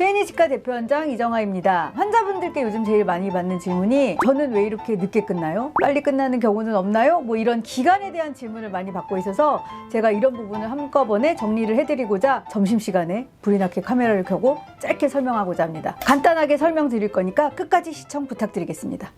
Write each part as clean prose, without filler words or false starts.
최인희치과 대표원장 이정아입니다. 환자분들께 요즘 제일 많이 받는 질문이 저는 왜 이렇게 늦게 끝나요? 빨리 끝나는 경우는 없나요? 뭐 이런 기간에 대한 질문을 많이 받고 있어서 제가 이런 부분을 한꺼번에 정리를 해드리고자 점심시간에 불이 나게 카메라를 켜고 짧게 설명하고자 합니다. 간단하게 설명드릴 거니까 끝까지 시청 부탁드리겠습니다.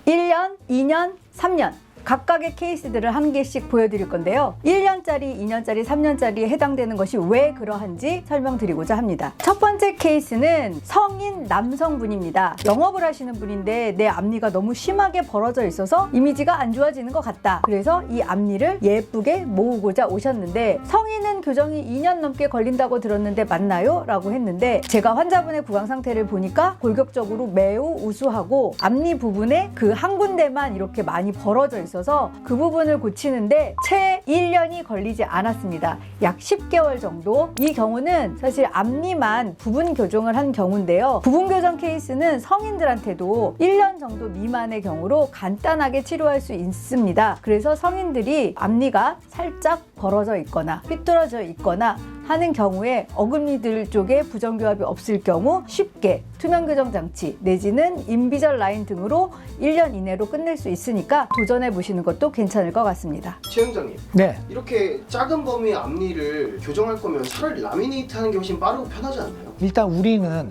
1년, 2년, 3년 각각의 케이스들을 한 개씩 보여드릴 건데요. 1년짜리, 2년짜리, 3년짜리에 해당되는 것이 왜 그러한지 설명드리고자 합니다. 첫 번째 케이스는 성인 남성분입니다. 영업을 하시는 분인데 내 앞니가 너무 심하게 벌어져 있어서 이미지가 안 좋아지는 것 같다. 그래서 이 앞니를 예쁘게 모으고자 오셨는데 성인은 교정이 2년 넘게 걸린다고 들었는데 맞나요? 라고 했는데 제가 환자분의 구강 상태를 보니까 골격적으로 매우 우수하고 앞니 부분에 그 한 군데만 이렇게 많이 벌어져 있어서 그 부분을 고치는데 채 1년이 걸리지 않았습니다. 약 10개월 정도. 이 경우는 사실 앞니만 부분 교정을 한 경우인데요. 부분 교정 케이스는 성인들한테도 1년 정도 미만의 경우로 간단하게 치료할 수 있습니다. 그래서 성인들이 앞니가 살짝 벌어져 있거나 삐뚤어져 있거나 하는 경우에 어금니들 쪽에 부정교합이 없을 경우 쉽게 투명 교정 장치 내지는 인비절 라인 등으로 1년 이내로 끝낼 수 있으니까 도전해 보시는 것도 괜찮을 것 같습니다. 최 원장님, 네. 이렇게 작은 범위의 앞니를 교정할 거면 차라리 라미네이트 하는 게 훨씬 빠르고 편하지 않나요? 일단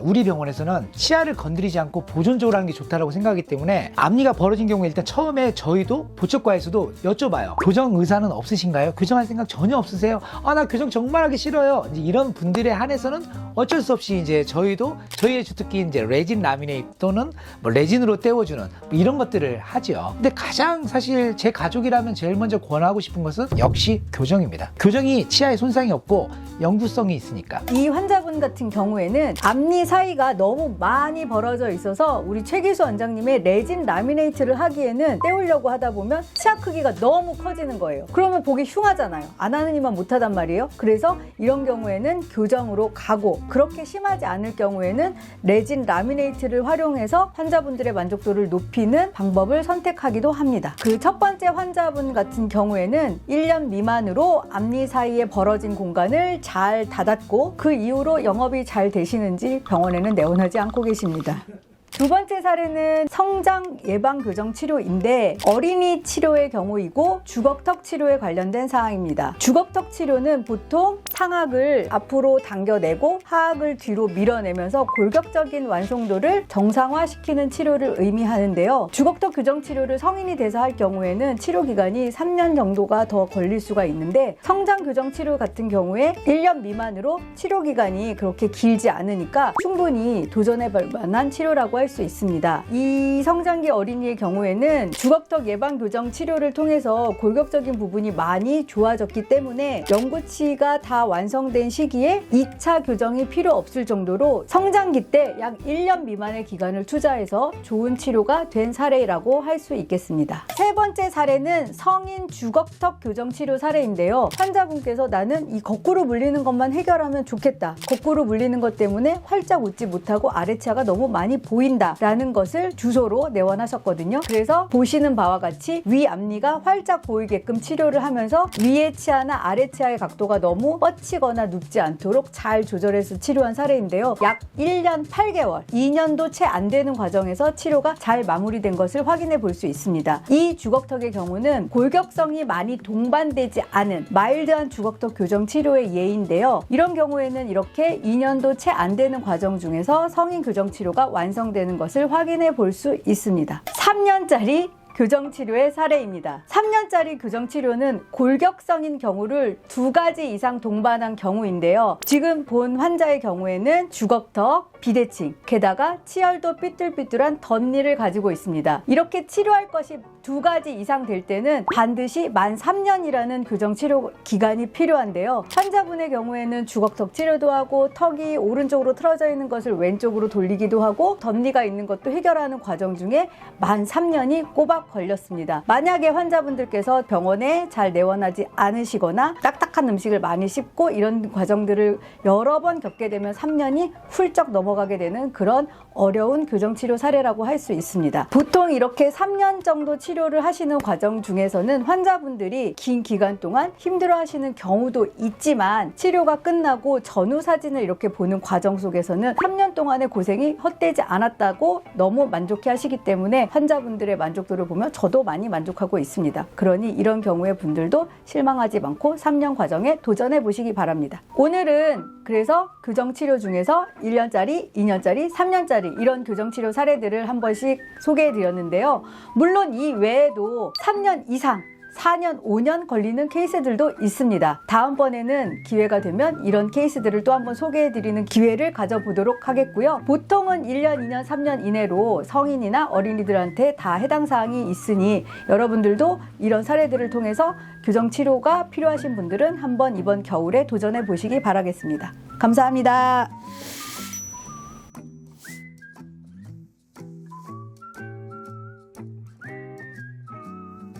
우리 병원에서는 치아를 건드리지 않고 보존적으로 하는 게 좋다고 생각하기 때문에 앞니가 벌어진 경우에 일단 처음에 저희도 보척과에서도 여쭤봐요. 교정 의사는 없으신가요? 교정할 생각 전혀 없으세요? 나 교정 정말 하기 싫어요. 이제 이런 분들에 한해서는 어쩔 수 없이 이제 저희도 저희의 주특기인 이제 레진 라미네이트 또는 뭐 레진으로 떼워주는 뭐 이런 것들을 하죠. 근데 가장 사실 제 가족이라면 제일 먼저 권하고 싶은 것은 역시 교정입니다. 교정이 치아에 손상이 없고 영구성이 있으니까. 이 환자분 같은 경우에는 앞니 사이가 너무 많이 벌어져 있어서 우리 최기수 원장님의 레진 라미네이트를 하기에는 떼우려고 하다 보면 치아 크기가 너무 커지는 거예요. 그러면 보기 흉하잖아요. 안 하는 이만 못하단 말이에요. 그래서 이런 경우에는 교정으로 가고 그렇게 심하지 않을 경우에는 레진 라미네이트를 활용해서 환자분들의 만족도를 높이는 방법을 선택하기도 합니다. 그 첫 번째 환자분 같은 경우에는 1년 미만으로 앞니 사이에 벌어진 공간을 잘 닫았고 그 이후로 영업이 잘 되시는지 병원에는 내원하지 않고 계십니다. 두 번째 사례는 성장 예방 교정 치료인데 어린이 치료의 경우이고 주걱턱 치료에 관련된 사항입니다. 주걱턱 치료는 보통 상악을 앞으로 당겨내고 하악을 뒤로 밀어내면서 골격적인 완성도를 정상화시키는 치료를 의미하는데요. 주걱턱 교정 치료를 성인이 돼서 할 경우에는 치료 기간이 3년 정도가 더 걸릴 수가 있는데 성장 교정 치료 같은 경우에 1년 미만으로 치료 기간이 그렇게 길지 않으니까 충분히 도전해 볼 만한 치료라고 할 수 있습니다. 이 성장기 어린이의 경우에는 주걱턱 예방 교정 치료를 통해서 골격적인 부분이 많이 좋아졌기 때문에 영구치가 다 완성된 시기에 2차 교정이 필요 없을 정도로 성장기 때 약 1년 미만의 기간을 투자해서 좋은 치료가 된 사례라고 할 수 있겠습니다. 세 번째 사례는 성인 주걱턱 교정 치료 사례인데요. 환자분께서 나는 이 거꾸로 물리는 것만 해결하면 좋겠다. 거꾸로 물리는 것 때문에 활짝 웃지 못하고 아래치아가 너무 많이 보인다 라는 것을 주소로 내원하셨거든요. 그래서 보시는 바와 같이 위 앞니가 활짝 보이게끔 치료를 하면서 위의 치아나 아래 치아의 각도가 너무 뻗치거나 눕지 않도록 잘 조절해서 치료한 사례인데요. 약 1년 8개월, 2년도 채 안 되는 과정에서 치료가 잘 마무리된 것을 확인해 볼 수 있습니다. 이 주걱턱의 경우는 골격성이 많이 동반되지 않은 마일드한 주걱턱 교정 치료의 예인데요. 이런 경우에는 이렇게 2년도 채 안 되는 과정 중에서 성인 교정 치료가 완성되는 것을 확인해 볼 수 있습니다. 3년짜리 교정치료의 사례입니다. 3년짜리 교정치료는 골격성인 경우를 2가지 이상 동반한 경우인데요. 지금 본 환자의 경우에는 주걱턱, 비대칭, 게다가 치열도 삐뚤삐뚤한 덧니를 가지고 있습니다. 이렇게 치료할 것이 2가지 이상 될 때는 반드시 만 3년이라는 교정치료 기간이 필요한데요. 환자분의 경우에는 주걱턱 치료도 하고 턱이 오른쪽으로 틀어져 있는 것을 왼쪽으로 돌리기도 하고 덧니가 있는 것도 해결하는 과정 중에 만 3년이 꼬박 걸렸습니다. 만약에 환자분들께서 병원에 잘 내원하지 않으시거나 딱딱한 음식을 많이 씹고 이런 과정들을 여러 번 겪게 되면 3년이 훌쩍 넘어 넘어가게 되는 그런 어려운 교정치료 사례라고 할 수 있습니다. 보통 이렇게 3년 정도 치료를 하시는 과정 중에서는 환자분들이 긴 기간 동안 힘들어 하시는 경우도 있지만 치료가 끝나고 전후 사진을 이렇게 보는 과정 속에서는 3년 동안의 고생이 헛되지 않았다고 너무 만족해 하시기 때문에 환자분들의 만족도를 보면 저도 많이 만족하고 있습니다. 그러니 이런 경우의 분들도 실망하지 않고 3년 과정에 도전해 보시기 바랍니다. 오늘은 그래서 교정치료 중에서 1년짜리, 2년짜리, 3년짜리 이런 교정치료 사례들을 한 번씩 소개해 드렸는데요. 물론 이 외에도 3년 이상 4년, 5년 걸리는 케이스들도 있습니다. 다음번에는 기회가 되면 이런 케이스들을 또 한번 소개해드리는 기회를 가져보도록 하겠고요. 보통은 1년, 2년, 3년 이내로 성인이나 어린이들한테 다 해당 사항이 있으니 여러분들도 이런 사례들을 통해서 교정치료가 필요하신 분들은 한번 이번 겨울에 도전해 보시기 바라겠습니다. 감사합니다.